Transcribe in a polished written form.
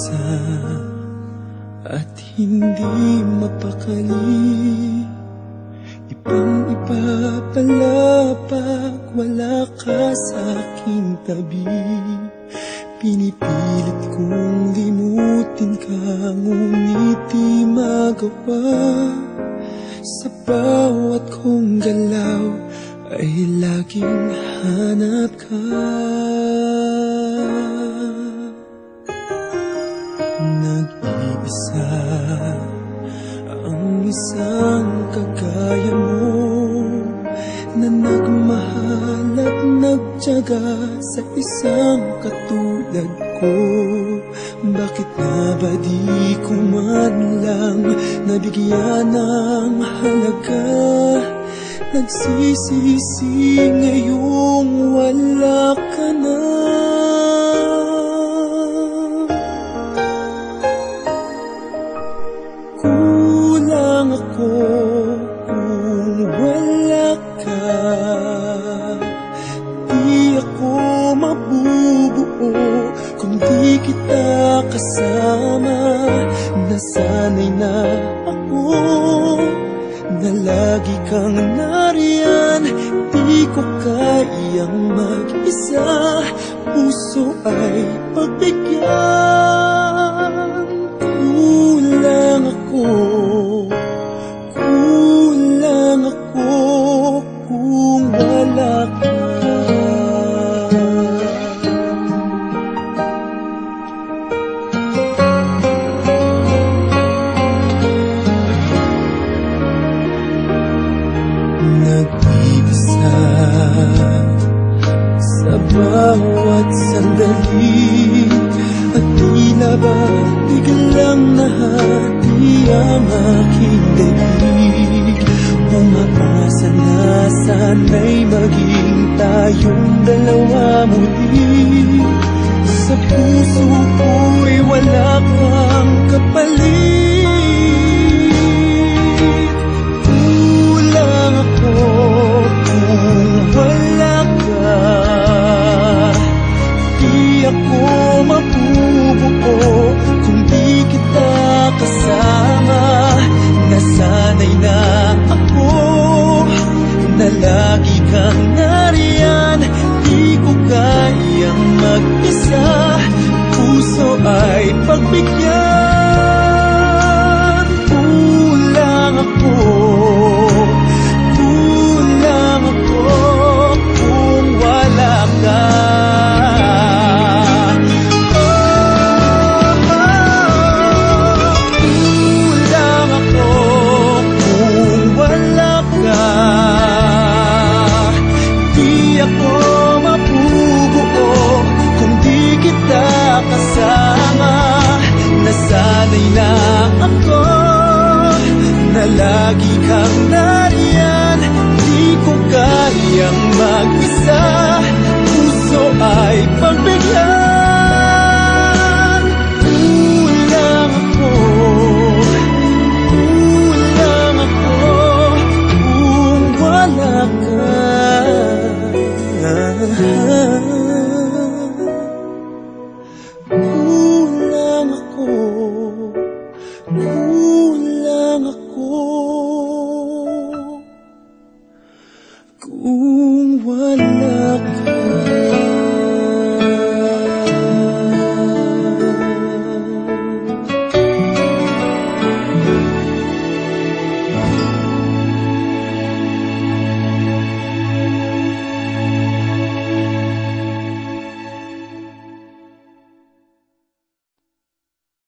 mag-isa at hindi mapakali. Ibang-iba pala pag wala ka sa aking tabi. Pinipilit kong limutin ka, ngunit di magawa. Sa bawat kong galaw ay laging hanap ka. Nag-iisa ang isang kagaya mo, na nagmahal at nagtiyaga sa isang katulad ko. Bakit nga ba di ko man lang nabigyan ng halaga? Nagsisisi ngayong wala ka na. Kulang ako kung wala ka. Di ako mabubuo kung di kita kasama. Nasanay na ako na lagi kang nariyan. Di ko kayang mag-isa, puso ay pagbigyan. Kulang ako kung wala ka. Nag-iisa sa bawat sandali, at tila ba biglang nahati ang aking daig. Umaasa na sana'y maging tayong dalawa muli. Sa puso ko'y wala kang kapalit. Kulang ako kung wala ka. Di ako mabubuo kung di kita kasama. Nasanay na ako na lagi kang nariyan. Di ko kayang mag-isa, puso ay pagbigyan. Kulang ako kung wala ka. Nasanay na ako na lagi kang nariyan. Di ko kayang mag-isa, puso ay pagbigyan. Kulang ako kung wala ka. Kulang ako kung wala